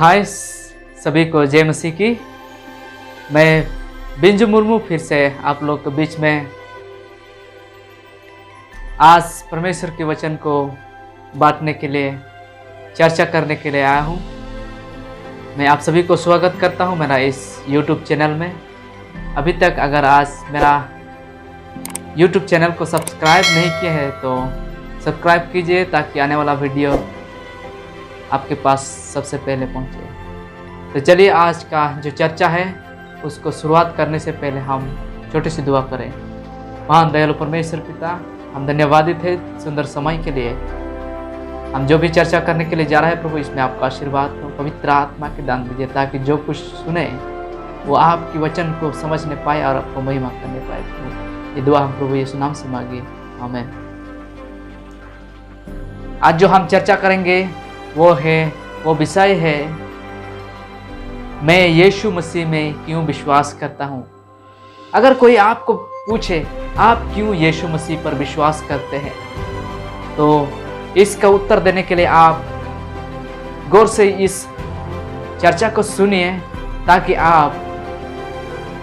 हाय सभी को जय मसीह की। मैं बिंजू मुर्मू फिर से आप लोग के बीच में आज परमेश्वर के वचन को बांटने के लिए, चर्चा करने के लिए आया हूँ। मैं आप सभी को स्वागत करता हूँ मेरा इस YouTube चैनल में। अभी तक अगर आज मेरा YouTube चैनल को सब्सक्राइब नहीं किया है तो सब्सक्राइब कीजिए ताकि आने वाला वीडियो आपके पास सबसे पहले पहुंचे। तो चलिए आज का जो चर्चा है उसको शुरुआत करने से पहले हम छोटी सी दुआ करें। महान दयालु परमेश्वर पिता, हम धन्यवादित है सुंदर समय के लिए। हम जो भी चर्चा करने के लिए जा रहे हैं प्रभु, इसमें आपका आशीर्वाद हो, पवित्र आत्मा के दान दीजिए ताकि जो कुछ सुने वो आपकी वचन को समझने पाए और आपको महिमा करने पाए। प्रभु ये दुआ हम प्रभु यीशु नाम से मांगे, आमीन। आज जो हम चर्चा करेंगे वो विषय है, मैं यीशु मसीह में क्यों विश्वास करता हूँ। अगर कोई आपको पूछे आप क्यों यीशु मसीह पर विश्वास करते हैं, तो इसका उत्तर देने के लिए आप गौर से इस चर्चा को सुनिए ताकि आप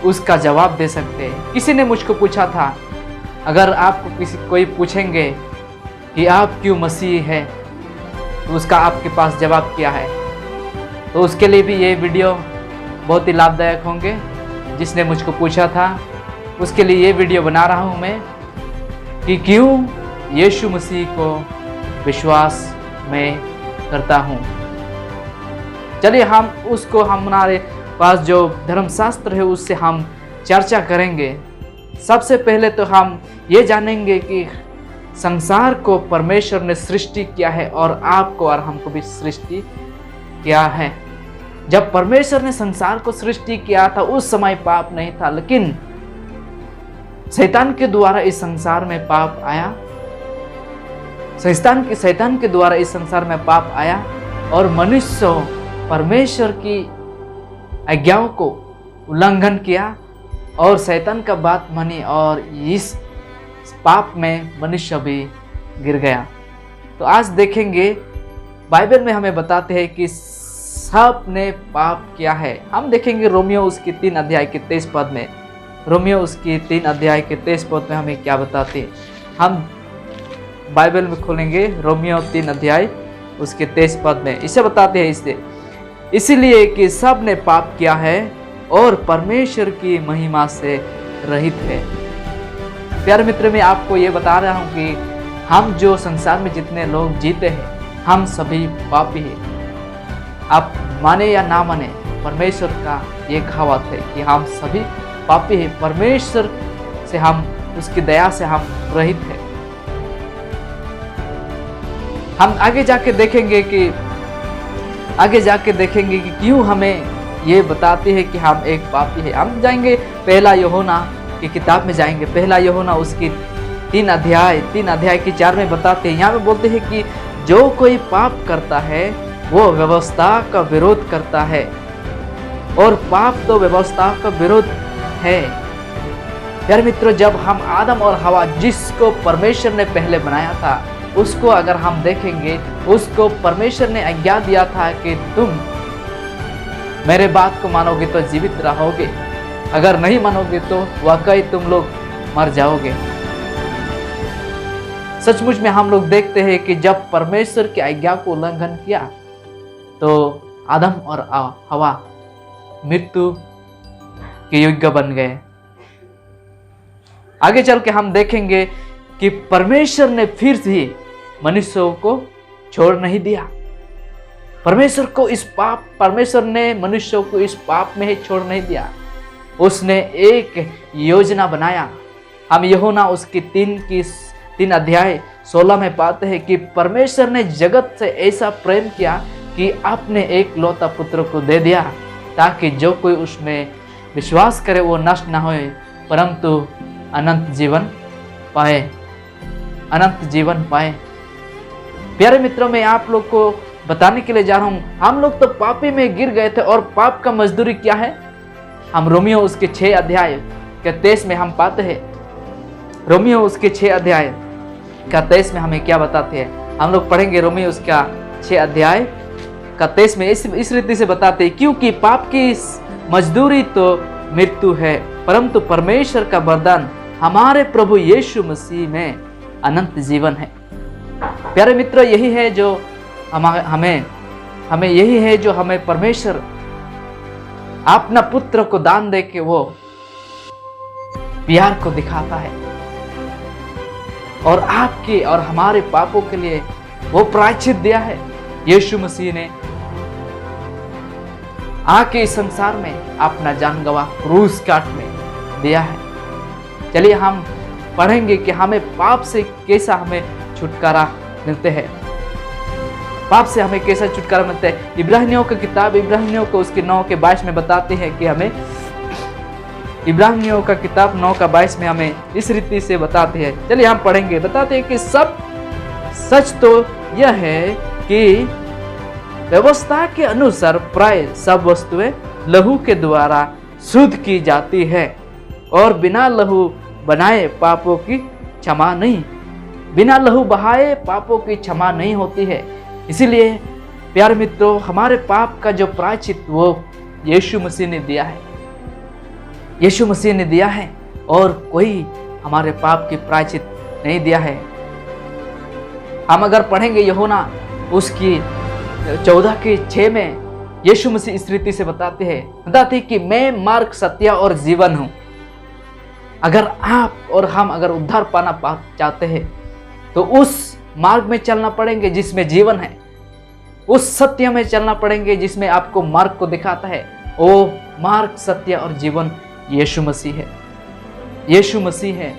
उसका जवाब दे सकते हैं। किसी ने मुझको पूछा था, अगर आपको कोई पूछेंगे कि आप क्यों मसीह है तो उसका आपके पास जवाब क्या है, तो उसके लिए भी ये वीडियो बहुत ही लाभदायक होंगे। जिसने मुझको पूछा था उसके लिए ये वीडियो बना रहा हूँ मैं कि क्यों यीशु मसीह को विश्वास मैं करता हूँ। चलिए हम उसको हमारे पास जो धर्मशास्त्र है उससे हम चर्चा करेंगे। सबसे पहले तो हम ये जानेंगे कि संसार को परमेश्वर ने सृष्टि किया है और आपको और हमको भी सृष्टि किया है। जब परमेश्वर ने संसार को सृष्टि किया था उस समय पाप नहीं था, लेकिन शैतान के द्वारा इस संसार में पाप आया। शैतान के द्वारा इस संसार में पाप आया और मनुष्य परमेश्वर की आज्ञाओं को उल्लंघन किया और शैतान का बात मानी और इस पाप में मनुष्य भी गिर गया। तो आज देखेंगे बाइबल में हमें बताते हैं कि सब ने पाप किया है। हम देखेंगे रोमियो उसकी 3 अध्याय के 23 पद में, रोमियो उसकी 3 अध्याय के 23 पद में हमें क्या बताते हैं। हम बाइबल में खोलेंगे रोमियो 3 अध्याय उसके 23 पद में इसे बताते हैं, इसीलिए कि सब ने पाप किया है और परमेश्वर की महिमा से रहित है। प्यारे मित्र, मैं आपको ये बता रहा हूँ कि हम जो संसार में जितने लोग जीते हैं हम सभी पापी हैं। आप माने या ना माने, परमेश्वर का ये कहावत है कि हम सभी पापी हैं। परमेश्वर से हम, उसकी दया से हम रहित हैं। हम आगे जाके देखेंगे कि क्यों हमें ये बताते हैं कि हम एक पापी हैं। हम जाएंगे पहला यूहन्ना की किताब में जाएंगे। पहला यूहन्ना उसकी 3 अध्याय की 4 में बताते हैं। यहाँ पे बोलते हैं कि जो कोई पाप करता है वो व्यवस्था का विरोध करता है और पाप तो व्यवस्था का विरोध है। यार मित्रों, जब हम आदम और हवा जिसको परमेश्वर ने पहले बनाया था उसको अगर हम देखेंगे, उसको परमेश्वर ने आज्ञा दिया था कि तुम मेरे बात को मानोगे तो जीवित रहोगे, अगर नहीं मानोगे तो वाकई तुम लोग मर जाओगे। सचमुच में हम लोग देखते हैं कि जब परमेश्वर की आज्ञा को उल्लंघन किया तो आदम और हवा मृत्यु के योग्य बन गए। आगे चल के हम देखेंगे कि परमेश्वर ने फिर से मनुष्यों को छोड़ नहीं दिया। परमेश्वर ने मनुष्यों को इस पाप में ही छोड़ नहीं दिया। उसने एक योजना बनाया। हम यूहन्ना उसकी 3 अध्याय 16 में पाते हैं कि परमेश्वर ने जगत से ऐसा प्रेम किया कि अपने एक लौता पुत्र को दे दिया ताकि जो कोई उसमें विश्वास करे वो नष्ट ना होए परंतु अनंत जीवन पाए। प्यारे मित्रों, मैं आप लोग को बताने के लिए जा रहा हूँ, हम लोग तो पापी में गिर गए थे और पाप का मजदूरी क्या है। हम रोमियो उसके 6 अध्याय के 23 में हम पाते हैं। रोमियो उसके 6 अध्याय का 23 में हमें क्या बताते हैं। हम लोग पढ़ेंगे रोमियो उसका 6 अध्याय का 23 में इस रीति से बताते हैं, क्योंकि पाप की मजदूरी तो मृत्यु है, परंतु परमेश्वर का वरदान हमारे प्रभु यीशु मसीह में अनंत जीवन है। प्यारे मित्र, यही है जो हमें यही है जो हमें परमेश्वर अपना पुत्र को दान दे के वो प्यार को दिखाता है, और आपके और हमारे पापों के लिए वो प्रायश्चित दिया है। यीशु मसीह ने आके इस संसार में अपना जान गवा क्रूस काट में दिया है। चलिए हम पढ़ेंगे कि हमें पाप से कैसा हमें छुटकारा मिलते हैं, पाप से हमें कैसा छुटकारा मिलता है। इब्रानियों की किताब इब्रानियों को उसके 9 के 22 में बताते हैं कि हमें, इब्रानियों का किताब 9 का 22 में हमें इस रीति से बताते हैं। चलिए हम पढ़ेंगे। बताते हैं कि सब सच तो यह है कि व्यवस्था के अनुसार प्राय सब वस्तुएं लहू के द्वारा शुद्ध की जाती है, और बिना लहू बनाए पापों की क्षमा नहीं, बिना लहू बहाए पापों की क्षमा नहीं होती है। इसीलिए प्यारे मित्रों, हमारे पाप का जो प्रायश्चित वो यीशु मसीह ने दिया है, यीशु मसीह ने दिया है, और कोई हमारे पाप की प्रायश्चित नहीं दिया है। हम अगर पढ़ेंगे यूहन्ना उसकी 14 के 6 में यीशु मसीह इस रीति से बताते हैं कि मैं मार्ग, सत्य और जीवन हूं। अगर आप और हम अगर उद्धार पाना चाहते हैं तो उस मार्ग में चलना पड़ेंगे जिसमें जीवन है, उस सत्य में चलना पड़ेंगे जिसमें आपको मार्ग को दिखाता है। ओ मार्ग, सत्य और जीवन यीशु मसीह है, यीशु मसीह है।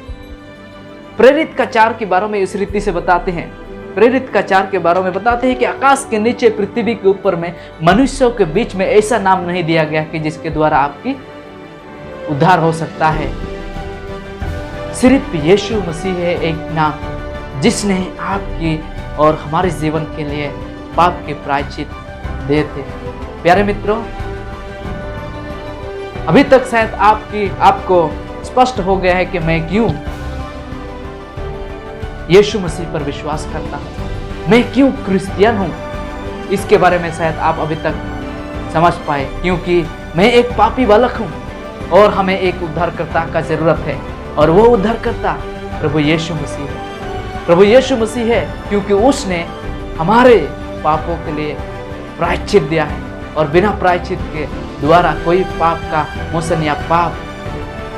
प्रेरित का 4 के बारे में इस रीति से बताते हैं, प्रेरित का 4 के बारे में बताते हैं कि आकाश के नीचे पृथ्वी के ऊपर में मनुष्यों के बीच में ऐसा नाम नहीं दिया गया कि जिसके द्वारा आपकी उद्धार हो सकता है। सिर्फ यीशु मसीह है एक नाम जिसने आपकी और हमारे जीवन के लिए पाप के प्रायश्चित दिए थे। प्यारे मित्रों, अभी तक शायद आपको स्पष्ट हो गया है कि मैं क्यों यीशु मसीह पर विश्वास करता हूं, मैं क्यों क्रिश्चियन हूं। इसके बारे में शायद आप अभी तक समझ पाए, क्योंकि मैं एक पापी बालक हूं और हमें एक उद्धारकर्ता का जरूरत है, और वो उद्धारकर्ता प्रभु यीशु मसीह है। प्रभु यीशु मसीह है क्योंकि उसने हमारे पापों के लिए प्रायश्चित दिया है, और बिना प्रायश्चित के द्वारा कोई पाप का मोचन या पाप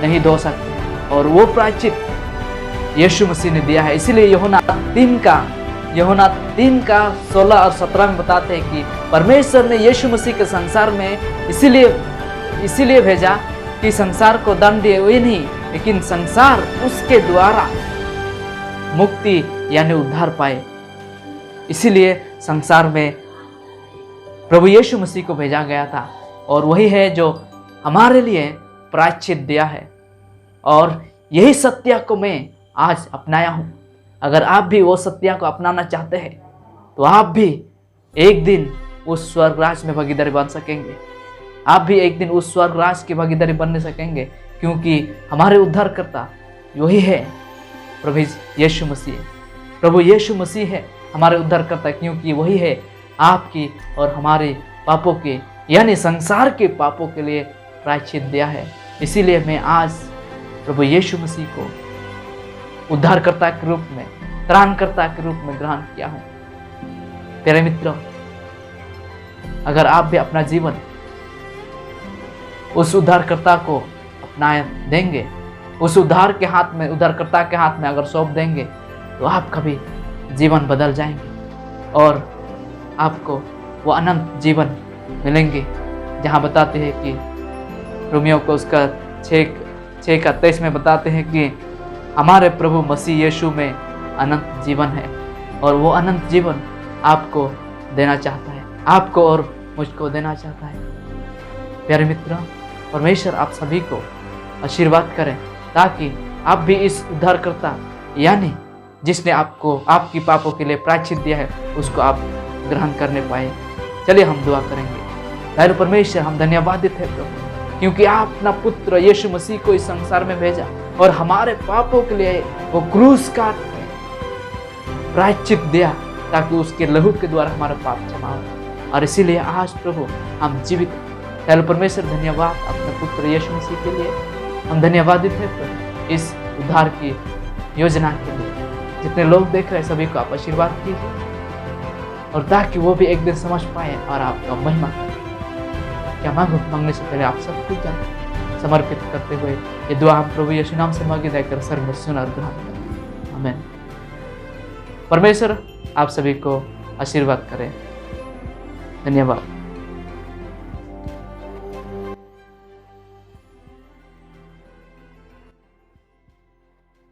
नहीं धो सकते, और वो प्रायश्चित यीशु मसीह ने दिया है। इसीलिए यूहन्ना 3 का 16 और 17 में बताते हैं कि परमेश्वर ने यीशु मसीह के संसार में इसीलिए भेजा कि संसार को दंड दिए हुए नहीं, लेकिन संसार उसके द्वारा मुक्ति यानी उद्धार पाए। इसीलिए संसार में प्रभु यीशु मसीह को भेजा गया था, और वही है जो हमारे लिए प्रायश्चित दिया है, और यही सत्य को मैं आज अपनाया हूं। अगर आप भी वो सत्य को अपनाना चाहते हैं तो आप भी एक दिन उस स्वर्ग राज में भागीदारी बन सकेंगे, आप भी एक दिन उस स्वर्ग राज की भागीदारी बनने सकेंगे, क्योंकि हमारे उद्धारकर्ता वही है प्रभु यीशु मसीह। प्रभु यीशु मसीह है हमारे उद्धारकर्ता, क्योंकि वही है आपकी और हमारे पापों के यानी संसार के पापों के लिए प्रायश्चित दिया है। इसीलिए मैं आज प्रभु यीशु मसीह को उद्धारकर्ता के रूप में, त्राणकर्ता के रूप में ग्रहण किया हूं। प्यारे मित्रों, अगर आप भी अपना जीवन उस उद्धारकर्ता को अपना देंगे, उस उद्धारकर्ता के हाथ में अगर सौंप देंगे, तो आपका भी जीवन बदल जाएंगे और आपको वो अनंत जीवन मिलेंगे। जहाँ बताते हैं कि रोमियो को उसका 6 का 23 में बताते हैं कि हमारे प्रभु मसीह यीशु में अनंत जीवन है, और वो अनंत जीवन आपको देना चाहता है, आपको और मुझको देना चाहता है। प्यारे मित्रों, परमेश्वर आप सभी को आशीर्वाद करें, ताकि आप भी इस उद्धारकर्ता यानी जिसने आपको आपकी पापों के लिए प्रायश्चित दिया है, उसको आप ग्रहण करने पाए। चलिए हम दुआ करेंगे। दयालु परमेश्वर, हम धन्यवादित है प्रभु, क्योंकि आप अपना पुत्र यीशु मसीह को इस संसार में भेजा और हमारे पापों के लिए वो क्रूस काट प्रायश्चित दिया, ताकि उसके लहू के द्वारा हमारा पाप क्षमा हो। और इसीलिए आज प्रभु हम जीवित हैं। चलो परमेश्वर धन्यवाद अपने पुत्र यीशु मसीह के लिए। हम धन्यवादित हैं प्रभु इस उद्धार की योजना के लिए। जितने लोग देख रहे हैं सभी को आप आशीर्वाद कीजिए, और ताकि वो भी एक दिन समझ पाए और आपका महिमा करें। क्या मांगने से पहले आप सब कुछ समर्पित करते हुए ये दुआ हम प्रभु यीशु नाम से मांगे देकर स्वर्ग में सुन और ग्रहण करें। आमीन। परमेश्वर आप सभी को आशीर्वाद करें। धन्यवाद।